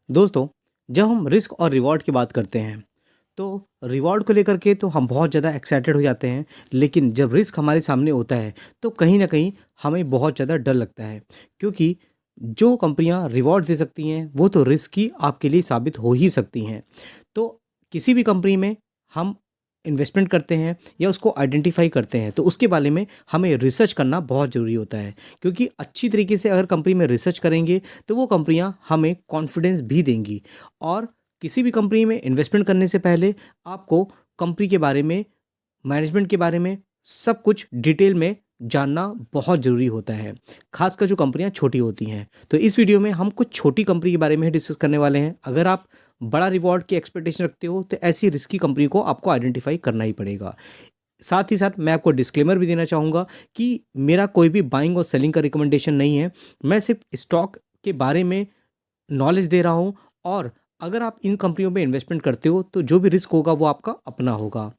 दोस्तों, जब हम रिस्क और रिवॉर्ड की बात करते हैं, तो रिवॉर्ड को लेकर के तो हम बहुत ज़्यादा एक्साइटेड हो जाते हैं, लेकिन जब रिस्क हमारे सामने होता है, तो कहीं न कहीं हमें बहुत ज़्यादा डर लगता है। क्योंकि जो कंपनियाँ रिवॉर्ड दे सकती हैं, वो तो रिस्की आपके लिए साबित हो ही सकती हैं। तो किसी भी कंपनी में हम इन्वेस्टमेंट करते हैं या उसको आइडेंटिफ़ाई करते हैं, तो उसके बारे में हमें रिसर्च करना बहुत ज़रूरी होता है। क्योंकि अच्छी तरीके से अगर कंपनी में रिसर्च करेंगे, तो वो कंपनियाँ हमें कॉन्फिडेंस भी देंगी। और किसी भी कंपनी में इन्वेस्टमेंट करने से पहले आपको कंपनी के बारे में, मैनेजमेंट के बारे में सब कुछ डिटेल में जानना बहुत ज़रूरी होता है, खासकर जो कंपनियां छोटी होती हैं। तो इस वीडियो में हम कुछ छोटी कंपनी के बारे में डिस्कस करने वाले हैं। अगर आप बड़ा रिवॉर्ड की एक्सपेक्टेशन रखते हो, तो ऐसी रिस्की कंपनी को आपको आइडेंटिफाई करना ही पड़ेगा। साथ ही साथ मैं आपको डिस्क्लेमर भी देना चाहूँगा कि मेरा कोई भी बाइंग और सेलिंग का रिकमेंडेशन नहीं है। मैं सिर्फ स्टॉक के बारे में नॉलेज दे रहा हूँ, और अगर आप इन कंपनियों में इन्वेस्टमेंट करते हो, तो जो भी रिस्क होगा वो आपका अपना होगा।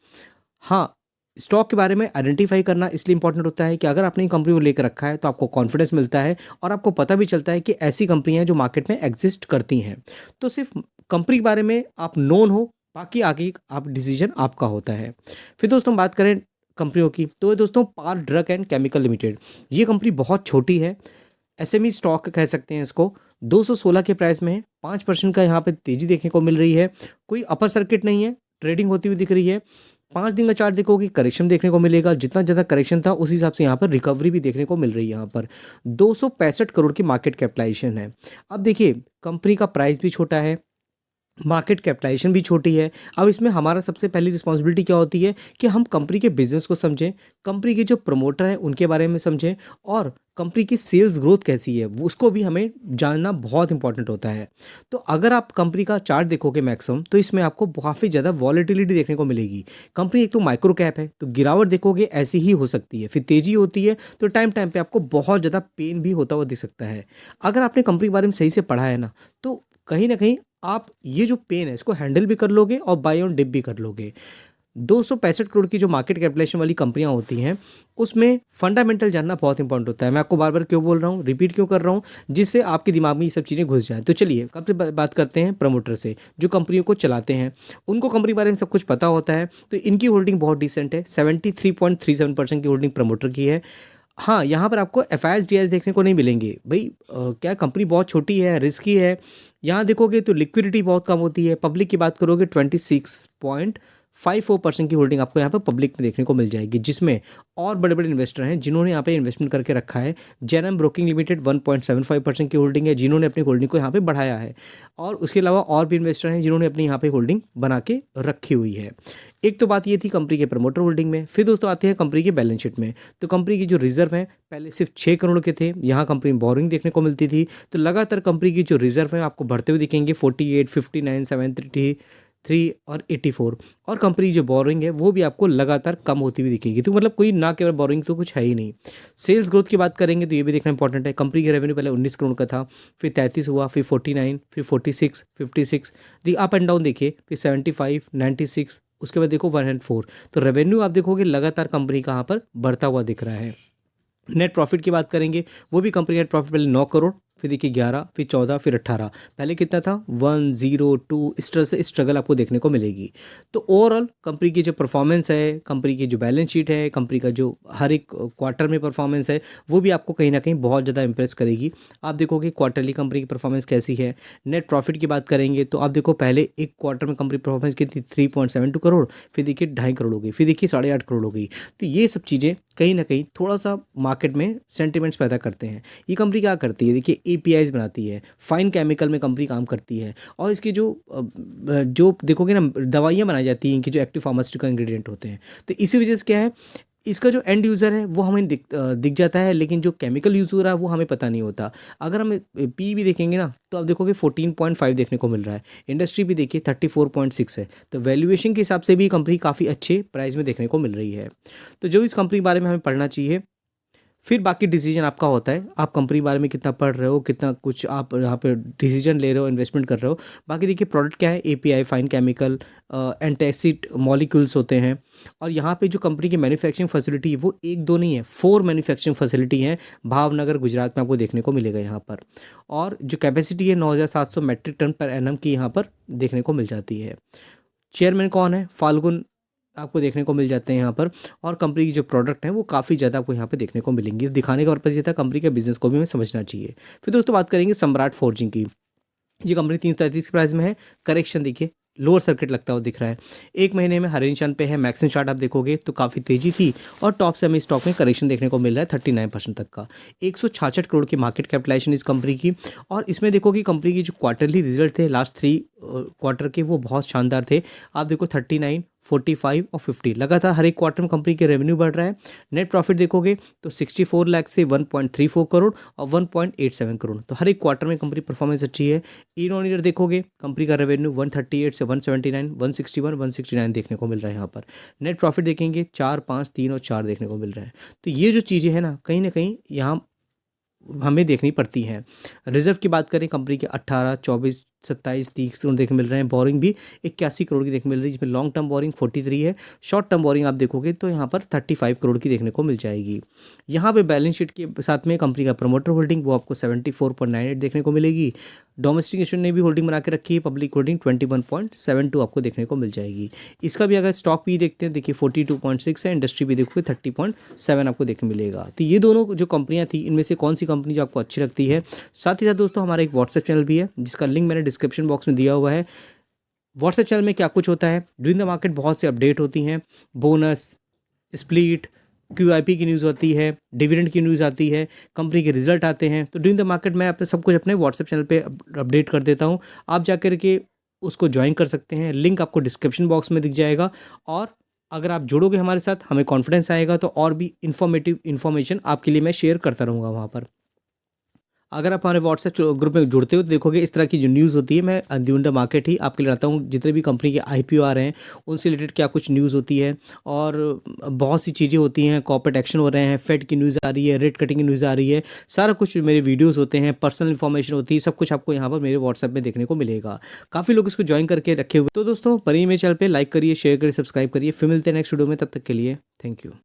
हाँ, स्टॉक के बारे में आइडेंटिफ़ाई करना इसलिए इम्पोर्टेंट होता है कि अगर आपने कंपनी को लेकर रखा है, तो आपको कॉन्फिडेंस मिलता है और आपको पता भी चलता है कि ऐसी कंपनियाँ हैं जो मार्केट में एग्ज़िस्ट करती हैं। तो सिर्फ़ कंपनी के बारे में आप नोन हो, बाकी आगे आप डिसीज़न आपका होता है। फिर दोस्तों बात करें कंपनियों की, तो ये दोस्तों पार ड्रग एंड केमिकल लिमिटेड, ये कंपनी बहुत छोटी है। एसएमई स्टॉक कह सकते हैं इसको। 216 के प्राइस में है, 5% का यहाँ पे तेज़ी देखने को मिल रही है। कोई अपर सर्किट नहीं है, ट्रेडिंग होती हुई दिख रही है। 5 दिन का चार्ट देखोगे, करेक्शन देखने को मिलेगा। जितना ज़्यादा करेक्शन था, उस हिसाब से यहाँ पर रिकवरी भी देखने को मिल रही है यहाँ पर। 265 करोड़ की मार्केट कैपिटलाइज़ेशन है। अब देखिए, कंपनी का प्राइस भी छोटा है, मार्केट कैपिटलाइजेशन भी छोटी है। अब इसमें हमारा सबसे पहली रिस्पॉन्सिबिलिटी क्या होती है कि हम कंपनी के बिज़नेस को समझें, कंपनी के जो प्रमोटर हैं उनके बारे में समझें, और कंपनी की सेल्स ग्रोथ कैसी है वो उसको भी हमें जानना बहुत इंपॉर्टेंट होता है। तो अगर आप कंपनी का चार्ट देखोगे मैक्सिमम, तो इसमें आपको काफ़ी ज़्यादा वॉलेटिलिटी देखने को मिलेगी। कंपनी एक तो माइक्रो कैप है, तो गिरावट देखोगे ऐसी ही हो सकती है, फिर तेज़ी होती है, तो टाइम टाइम पे आपको बहुत ज़्यादा पेन भी होता हुआ दिख सकता है। अगर आपने कंपनी के बारे में सही से पढ़ा है ना, तो कहीं न कहीं आप ये जो पेन है इसको हैंडल भी कर लोगे और बाय ऑन डिप भी कर लोगे। 265 करोड़ की जो मार्केट कैपिटलाइजेशन वाली कंपनियां होती हैं, उसमें फंडामेंटल जानना बहुत इंपॉर्टेंट होता है। मैं आपको बार-बार क्यों बोल रहा हूँ, रिपीट क्यों कर रहा हूँ, जिससे आपके दिमाग में ये सब चीज़ें घुस जाएँ। तो चलिए कब से ब बात करते हैं प्रमोटर से, जो कंपनियों को चलाते हैं। उनको कंपनी के बारे में सब कुछ पता होता है, तो इनकी होल्डिंग बहुत डिसेंट है। 73.37% की होल्डिंग प्रमोटर की है। हाँ, यहाँ पर आपको एफआईआईज़, डीआईएस देखने को नहीं मिलेंगे। भई क्या कंपनी बहुत छोटी है, रिस्की है। यहाँ देखोगे तो लिक्विडिटी बहुत कम होती है। पब्लिक की बात करोगे, 26.54% की होल्डिंग आपको यहाँ पे पब्लिक में देखने को मिल जाएगी, जिसमें और बड़े-बड़े इन्वेस्टर हैं जिन्होंने यहाँ पे इन्वेस्टमेंट करके रखा है। जेनएम ब्रोकिंग लिमिटेड 1.75% की होल्डिंग है, जिन्होंने अपनी होल्डिंग को यहाँ पे बढ़ाया है। और उसके अलावा और भी इन्वेस्टर हैं जिन्होंने अपनी यहाँ पे होल्डिंग बना के रखी हुई है। एक तो बात ये थी कंपनी के प्रमोटर होल्डिंग में। फिर दोस्तों आते हैं कंपनी के बैलेंस शीट में। तो कंपनी की जो रिज़र्व हैं, पहले सिर्फ 6 करोड़ के थे, यहाँ कंपनी में बोरिंग देखने को मिलती थी। तो लगातार कंपनी की जो रिज़र्व हैं आपको बढ़ते हुए दिखेंगे, 48, 59, 73 और 84। और कंपनी की जो बोरिंग है वो भी आपको लगातार कम होती हुई दिखेगी। तो मतलब कोई ना केवल बोरिंग तो कुछ है ही नहीं। सेल्स ग्रोथ की बात करेंगे तो ये भी देखना इंपॉर्टेंट है। कंपनी का रेवेन्यू पहले 19 करोड़ का था, फिर 33 हुआ, फिर 49, फिर 46, 56। दी अप एंड डाउन देखिए, फिर 75, 96, उसके बाद देखो 104। तो रेवेन्यू आप देखोगे लगातार कंपनी का यहाँ पर बढ़ता हुआ दिख रहा है। नेट प्रॉफिट की बात करेंगे, वो भी कंपनी नेट प्रॉफिट पहले 9 करोड़, फिर देखिए 11, फिर 14, फिर 18। पहले कितना था, 102। इस तरह से स्ट्रगल आपको देखने को मिलेगी। तो ओवरऑल कंपनी की जो परफॉर्मेंस है, कंपनी की जो बैलेंस शीट है, कंपनी का जो हर एक क्वार्टर में परफॉर्मेंस है, वो भी आपको कहीं ना कहीं बहुत ज़्यादा इंप्रेस करेगी। आप देखोगे क्वार्टरली कंपनी की परफॉर्मेंस कैसी है। नेट प्रॉफिट की बात करेंगे तो आप देखो, पहले एक क्वार्टर में कंपनी परफॉर्मेंस की थी 3.72 करोड़, फिर देखिए 2.5 करोड़ हो गई, फिर देखिए 8.5 करोड़ हो गई। तो ये सब चीज़ें कहीं ना कहीं थोड़ा सा मार्केट में सेंटिमेंट्स पैदा करते हैं। ये कंपनी क्या करती है, देखिए एपीआईज बनाती है, फाइन केमिकल में कंपनी काम करती है। और इसकी जो देखोगे ना, दवाइयाँ बनाई जाती हैं, इनकी जो एक्टिव फार्मास्यूटिकल इंग्रेडिएंट होते हैं। तो इसी वजह से क्या है, इसका जो एंड यूज़र है वो हमें दिख जाता है, लेकिन जो केमिकल यूज़ हो रहा है वो हमें पता नहीं होता। अगर हम पी भी देखेंगे ना, तो आप देखोगे 14.5 देखने को मिल रहा है। इंडस्ट्री भी देखिए 34.6 है। तो वैल्यूएशन के हिसाब से भी कंपनी काफ़ी अच्छे प्राइस में देखने को मिल रही है। तो जो इस कंपनी के बारे में हमें पढ़ना चाहिए, फिर बाकी डिसीजन आपका होता है, आप कंपनी के बारे में कितना पढ़ रहे हो, कितना कुछ आप यहाँ पे डिसीजन ले रहे हो, इन्वेस्टमेंट कर रहे हो। बाकी देखिए प्रोडक्ट क्या है, API, fine chemical, antacid molecules होते हैं। और यहाँ पे जो कंपनी की मैन्युफैक्चरिंग फैसिलिटी है वो एक दो नहीं है, 4 मैन्युफैक्चरिंग फैसिलिटी हैं भावनगर गुजरात में आपको देखने को मिलेगा यहाँ पर। और जो कैपेसिटी है 9,700 मैट्रिक टन पर एनम की यहाँ पर देखने को मिल जाती है। चेयरमैन कौन है, फाल्गुन आपको देखने को मिल जाते हैं यहाँ पर। और कंपनी की जो प्रोडक्ट है वो काफ़ी ज़्यादा आपको यहाँ पे देखने को मिलेंगी। दिखाने का पर्पज़ ये था कंपनी के बिजनेस को भी हमें समझना चाहिए। फिर दोस्तों बात करेंगे सम्राट फोर्जिंग की। ये कंपनी 333 के प्राइस में है। करेक्शन देखिए, लोअर सर्किट लगता हुआ दिख रहा है। एक महीने में हरे निशान पे है। मैक्सिमम चार्ट आप देखोगे तो काफ़ी तेजी थी और टॉप से हमें स्टॉक में करेक्शन देखने को मिल रहा है 39% तक का। 166 करोड़ की मार्केट कैपिटलाइजेशन इस कंपनी की। और इसमें देखो कि कंपनी की जो क्वार्टरली रिजल्ट थे लास्ट 3 क्वार्टर के वो बहुत शानदार थे। आप देखो 39, 45 और 50 लगातार हर एक क्वार्टर में कंपनी के रेवेन्यू बढ़ रहा है। नेट प्रॉफिट देखोगे तो 64 लाख से 1.34 करोड़ और 1.87 करोड़, तो हर एक क्वार्टर में कंपनी परफॉर्मेंस अच्छी है। ईयर ऑन ईयर देखोगे कंपनी का रेवेन्यू 138 से 179, 161, 169 देखने को मिल रहा है यहाँ पर। नेट प्रॉफिट देखेंगे 4, 5, 3 और 4 देखने को मिल रहा है। तो ये जो चीज़ें हैं ना कहीं यहाँ हमें देखनी पड़ती हैं। रिजर्व की बात करें कंपनी के 18, 24, 27, 30 करोड़ देखने मिल रहे हैं। बोरिंग भी 81 करोड़ की देखने मिल रही है, जिसमें लॉन्ग टर्म बोरिंग 43 है। शॉर्ट टर्म बोरिंग आप देखोगे तो यहाँ पर 35 करोड़ की देखने को मिल जाएगी। यहाँ पे बैलेंस शीट के साथ में कंपनी का प्रमोटर होल्डिंग वो आपको 74.98 देखने को मिलेगी। डोमेस्टिक इशू ने भी होल्डिंग बना के रखी है, पब्लिक होल्डिंग 21.72 आपको देखने को मिल जाएगी। इसका भी अगर स्टॉक भी देखते हैं देखिए 42.6 है, इंडस्ट्री भी देखोगे 30.7 आपको देखने मिलेगा। तो ये दोनों जो कंपनियां थी इनमें से कौन सी कंपनी जो आपको अच्छी लगती है। साथ ही साथ दोस्तों हमारा एक व्हाट्सएप चैनल भी है जिसका लिंक मैंने डिस्क्रिप्शन बॉक्स में दिया हुआ है। व्हाट्सएप चैनल में क्या कुछ होता है, ड्यूरिंग द मार्केट बहुत से अपडेट होती हैं, बोनस, स्प्लिट, क्यूआईपी की न्यूज़ होती है, डिविडेंड की न्यूज़ आती है, कंपनी के रिजल्ट आते हैं। तो ड्यूरिंग द मार्केट मैं अपने सब कुछ अपने व्हाट्सएप चैनल पे अपडेट कर देता हूँ। आप जाकर के उसको ज्वाइन कर सकते हैं, लिंक आपको डिस्क्रिप्शन बॉक्स में दिख जाएगा। और अगर आप जुड़ोगे हमारे साथ हमें कॉन्फिडेंस आएगा तो और भी इन्फॉर्मेटिव इन्फॉर्मेशन आपके लिए मैं शेयर करता रहूँगा वहाँ पर। अगर आप हमारे व्हाट्सएप ग्रुप में जुड़ते हो तो देखोगे इस तरह की जो न्यूज़ होती है मैं ड्यूरिंग द मार्केट ही आपके लिए लाता हूँ। जितने भी कंपनी के आईपीओ आ रहे हैं उनसे रिलेटेड क्या कुछ न्यूज़ होती है और बहुत सी चीज़ें होती हैं, कॉर्पोरेट एक्शन हो रहे हैं, फेड की न्यूज़ आ रही है, रेट कटिंग की न्यूज़ आ रही है, सारा कुछ मेरे वीडियोज़ होते हैं, पर्सनल इन्फॉर्मेशन होती है, सब कुछ आपको यहाँ पर मेरे व्हाट्सएप में देखने को मिलेगा। काफ़ी लोग इसको ज्वाइन करके रखे हुए। तो दोस्तों बनी मेरे चैनल पर लाइक करिए, शेयर करिए, सब्सक्राइब करिए। फिर मिलते हैं नेक्स्ट वीडियो में, तब तक के लिए थैंक यू।